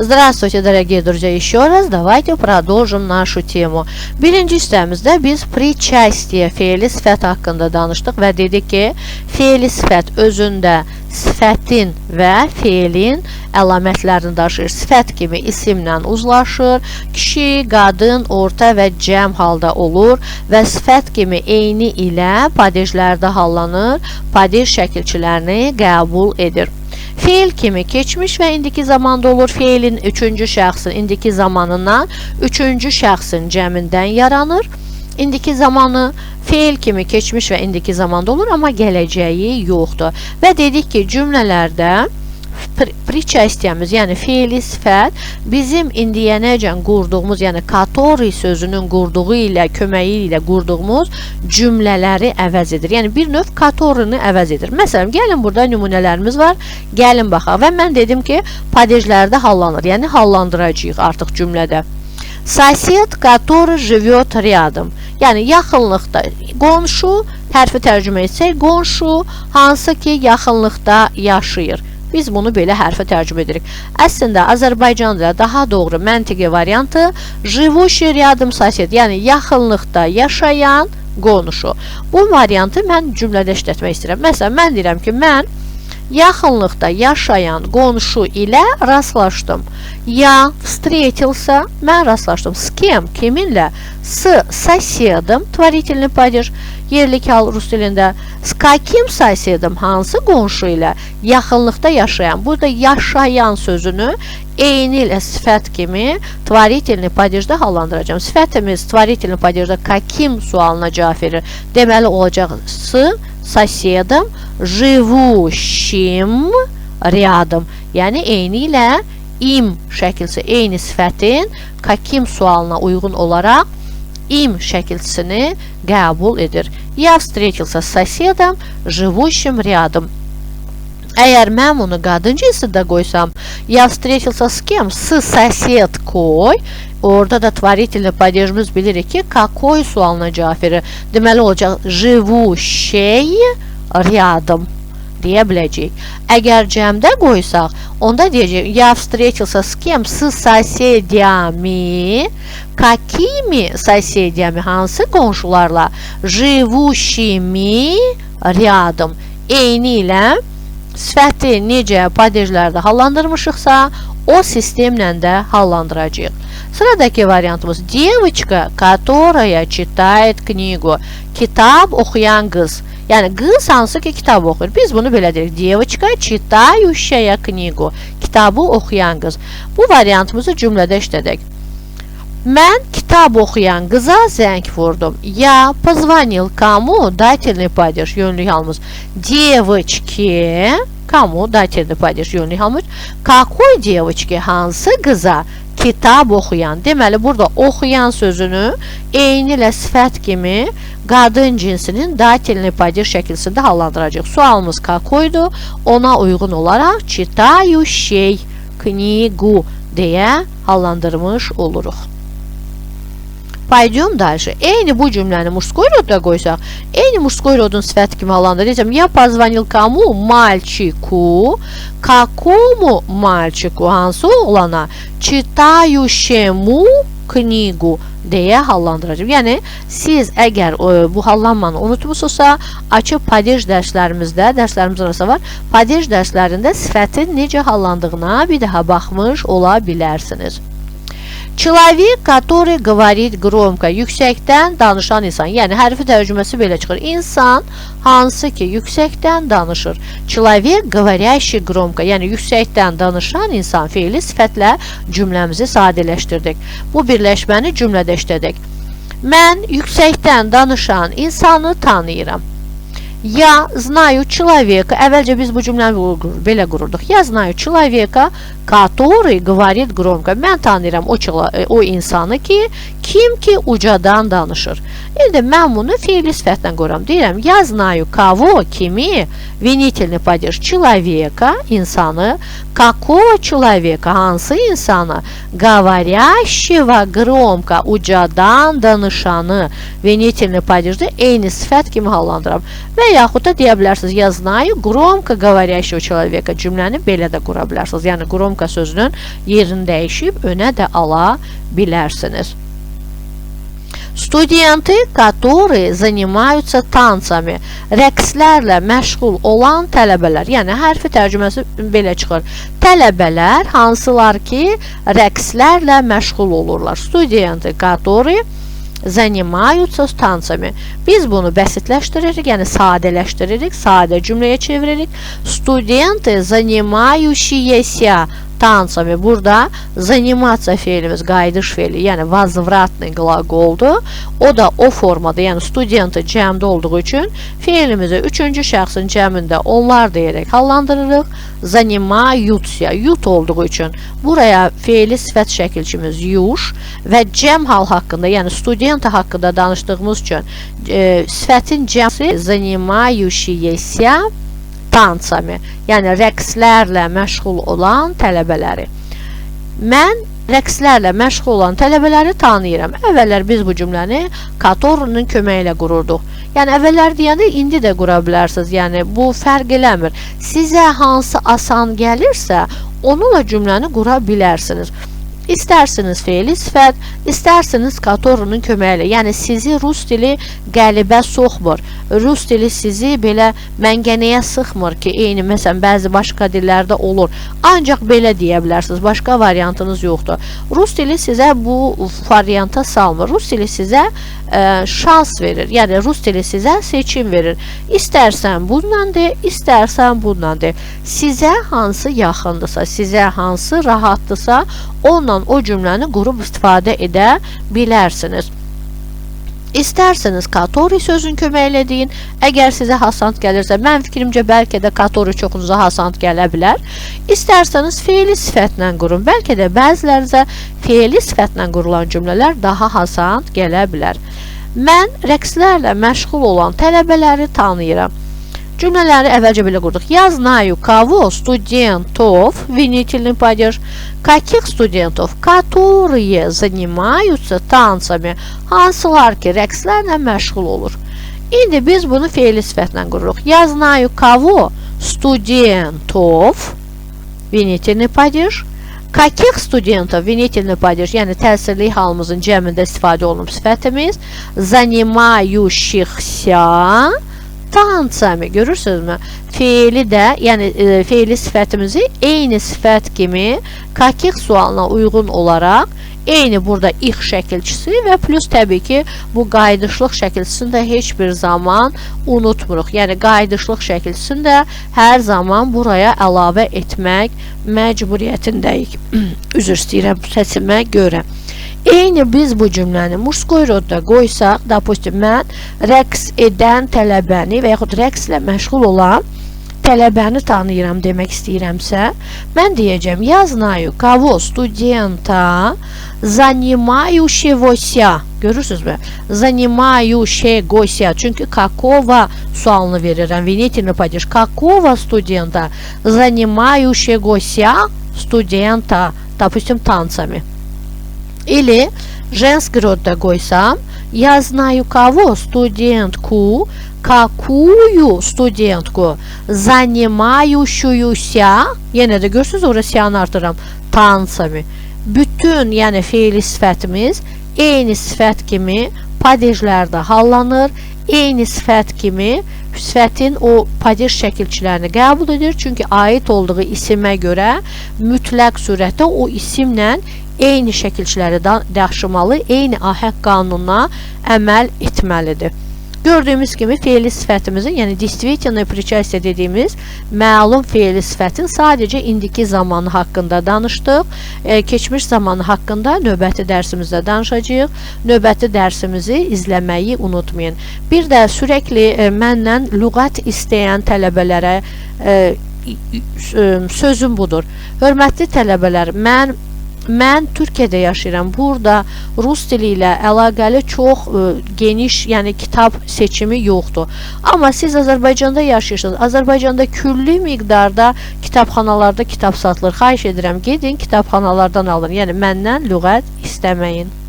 Здравствуйте, дорогие друзья, еще раз давайте продолжим нашу temu. Birinci hissəmizdə biz prичастие fe'li sifət haqqında danışdıq və dedik ki, fe'li sifət özündə sifətin və fe'lin əlamətlərini daşıyır. Sifət kimi isimlə uzlaşır, kişi, qadın, orta və cəm halda olur və sifət kimi eyni ilə padejlərdə hallanır, padej şəkilçilərini qəbul edir. Fe'l kimi keçmiş və indiki zamanda olur. Fe'lin üçüncü şəxsin indiki zamanından üçüncü şəxsin cəmindən yaranır. İndiki zamanı fe'l kimi keçmiş və indiki zamanda olur, amma gələcəyi yoxdur. Və dedik ki, cümlələrdə prичастiyemiz, yəni fe'li sifət bizim indiyənəcən qurduğumuz, yəni который sözünün qurduğu ilə, köməyi ilə qurduğumuz cümlələri əvəz edir. Yəni bir növ которыны əvəz edir. Məsələn, gəlin burada nümunələrimiz var. Gəlin baxaq. Və mən dedim ki, padejlərdə hallanır. Yəni hallandıracağıq artıq cümlədə. Сосед, который живет rядом. Yəni yaxınlıqda. Qonşu, hərfi tərcümə etsək, qonşu hansı ki yaxınlıqda yaşayır. Biz bunu belə hərfə tərcümə edirik. Əslində Azərbaycanda daha doğru məntiqi variantı живущий rядом сосед, yəni yaxınlıqda yaşayan qonşu. Bu variantı mən cümlədə işlətmək istəyirəm. Məsələn, mən deyirəm ki, mən yaxınlıqda yaşayan qonşu ilə rastlaşdım. Я встретился, mən rastlaşdım. С кем, kiminlə? С соседом, творительный падеж, yerlik hal rus dilində. S каким соседом, hansı qonşu ilə? Yaxınlıqda yaşayan. Burada yaşayan sözünü eyni ilə sifət kimi tворительный падежdə hallandıracağım. Sifətimiz tворительный падежdə каким sualına cavab verir. Deməli olacaq s соседом, живущим rядом. Yəni eyni ilə im şəkilsi eyni sifətin каким sualına uyğun olaraq im şəkilçisini qəbul edir. Я встретился с соседом, живущим rядом. Əgər mən bunu qadın cinsində qoysam, я встретился с кем? С соседкой. Orada da tворительный падежimiz bilirik ki, какой sualına cavab verir. Deməli olacaq живущий rядом deyə biləcəyik. Əgər cəmdə qoysaq, onda deyəcək, я встретился с кем? С соседями. Какими соседями? Hansı qonşularla? Живущими rядом. Eyni ilə sifəti necə padejlərdə hallandırmışıqsa, o sistemlə də hallandıracağıq. Sıradakı variantımız девочка, которая читает книгу. Kitab oxuyan qız. Yəni qız hansı ki kitab oxuyur. Biz bunu belə deyirik. Девочка, читающая книгу. Kitabı oxuyan qız. Bu variantımızı cümlədə işlədək. Mən kitab oxuyan qıza zəng vurdum. Я позвонил кому? Дательный падеж, yönlük halımız. Девочке, кому? Дательный падеж, yönlük halımız. Какой девочке? Hansı qıza? Kitab oxuyan. Deməli, burada oxuyan sözünü eyni ilə sifət kimi qadın cinsinin datelini падеж şəkilsində hallandıracaq. Sualımız какойdu? Ona uyğun olaraq читающий книгу deyə hallandırmış oluruq. Paydiyorum дальше. Eyni bu cümləni mужской rodda qoysaq, eyni mужской rodun sifəti kimi hallandıracağım. Я позвонил кому? Мальчику. Какому мальчику? Hansı oğlana? Читающему книгу deyə hallandıracağım. Yəni, siz əgər bu hallanmanı unutmuşsunuzsa, açıb padej dərslərimizdə, dərslərimiz arasında var, padej dərslərində sifətin necə hallandığına bir daha baxmış ola bilərsiniz. Человек, который говорит gромко, yüksəkdən danışan insan. Yəni, hərfi tərcüməsi belə çıxır. İnsan, hansı ki, yüksəkdən danışır. Человек, говорящий gромко. Yəni, yüksəkdən danışan insan fe'li sifətlə cümləmizi sadələşdirdik. Bu birləşməni cümlədə işlədik. Mən yüksəkdən danışan insanı tanıyıram. Я знаю человека. Əvvəlcə biz bu cümləni belə qururduq. Я знаю человека, который говорит gромко. Mən tanıyıram o insanı ki, Kim ki ucadan danışır. İndi mən bunu fiili sifətlə qoyuram. Deyirəm, я знаю кого, kimi, винительный падеж человека, insanı, какого человека, hansı insanı, говорящего громко, ucadan danışanı, винительный падежdə eyni sifət kimi hallandıram. Və yaxud da deyə bilərsiniz, я знаю громко говорящего человека, cümləni belə də qura bilərsiniz. Yəni, громко sözünün yerini dəyişib önə də ala bilərsiniz. Студенты, которые занимаются танцами. Rəqslərlə məşğul olan tələbələr. Yəni, hərfi tərcüməsi belə çıxır. Tələbələr, hansılar ki, rəqslərlə məşğul olurlar. Студенты, которые занимаются танцами. Biz bunu bəsitləşdiririk, yəni sadələşdiririk, sadə cümləyə çeviririk. Студенты, занимающиеся танцами. Burada заниматься feilimiz qayıdış feili, yəni возвратный qlaqoldur. O da o formada, yəni studenti cəmdə olduğu üçün feilimizi üçüncü şəxsin cəmində onlar deyərək hallandırırıq. Занимаются, yut olduğu üçün buraya feili sifət şəkilçimiz yuş və cəm hal haqqında, yəni studenti haqqında danışdığımız üçün sifətin cəmsi занимающиеся танцами, yəni rəqslərlə məşğul olan tələbələri. Mən rəqslərlə məşğul olan tələbələri tanıyıram. Əvvəllər biz bu cümləni которыйның köməyi ilə qururduq. Yəni, əvvəllər deyəndə indi də qura bilərsiniz. Yəni, bu fərq eləmir. Sizə hansı asan gəlirsə, onunla cümləni qura bilərsiniz. İstərsiniz feili sifət, istərsiniz которыйның köməyi ilə. Yəni, sizi rus dili qəlibə soxmur. Rus dili sizi belə məngənəyə sıxmır ki, eyni, məsələn, bəzi başqa dillərdə olur. Ancaq belə deyə bilərsiniz, başqa variantınız yoxdur. Rus dili sizə bu varianta salmır. Rus dili sizə şans verir. Yəni, Rus dili sizə seçim verir. İstərsən bundan de, istərsən bundan de. Sizə hansı yaxındırsa, sizə hansı rahatdırsa, onunla o cümləni qurub istifadə edə bilərsiniz. İstərseniz который sözün köməyi ilə deyin. Əgər sizə hasant gəlirsə, mən fikrimcə bəlkə də который çoxunuza hasant gələ bilər. İstərseniz feili sifətlə qurun. Bəlkə də bəzilərinizə feili sifətlə qurulan cümlələr daha hasant gələ bilər. Mən rəqslərlə məşğul olan tələbələri tanıyıram. Cümlələri əvvəlcə belə qurduq. Я знаю кого студентов, винительный падеж, каких студентов, которые занимаются танцами, hansılar ki rəqslərlə məşğul olur. İndi biz bunu feili sifətlə qururuq. Я знаю кого студентов, винительный падеж, каких студентов, винительный падеж, yəni təsirli halımızın cəmində istifadə olunub sifətimiz, занимающихся tançami, görürsünüzmü? Feili də, yəni feili sifətimizi eyni sifət kimi kakik sualına uyğun olaraq eyni burada ix şəkilçisi və plus təbii ki bu qayıdışlıq şəkilçisini də heç bir zaman unutmuruq. Yəni qayıdışlıq şəkilçisini də hər zaman buraya əlavə etmək məcburiyyətindəyik. Üzr istəyirəm səsimə görə. Eyni biz bu cümləni muşkoy rodda qoysaq, допустим, mən rəqs edən tələbəni və yaxud rəqslə məşğul olan tələbəni tanıyıram demək istəyirəmsə, mən deyəcəm, я знаю кого студента занимающегося. Görürsünüzmü? Занимающегося. Çünki какого sualını verirəm. Винительный падеж. Какого студента занимающегося студента, допустим, танцами. Или женский род да qoysam, я знаю кого студентку, какую студентку занимающуюся, yenə də görürsünüz, orası yanı artıram, танцами. Bütün, yəni feili sifətimiz eyni sifət kimi padejlərdə hallanır, eyni sifət kimi sifətin o padej şəkilçilərini qəbul edir. Çünki aid olduğu isimə görə mütləq surətdə o isimlə eyni şəkilçiləri daşımalı, eyni ahəng qanununa əməl etməlidir. Gördüyümüz kimi feili sifətimizin, yəni действительное причастие dediyimiz məlum feili sifətin sadəcə indiki zamanı haqqında danışdıq. Keçmiş zamanı haqqında növbəti dərsimizdə danışacağıq. Növbəti dərsimizi izləməyi unutmayın. Bir də sürəkli məndən lüğət istəyən tələbələrə sözüm budur. Hörmətli tələbələr, mən mən Türkiyədə yaşayıram. Burada rus dili ilə əlaqəli çox geniş, yəni kitab seçimi yoxdur. Amma siz Azərbaycanda yaşayırsınız. Azərbaycanda külli miqdarda kitabxanalarda kitab satılır. Xahiş edirəm, gedin kitabxanalardan alın. Yəni məndən lüğət istəməyin.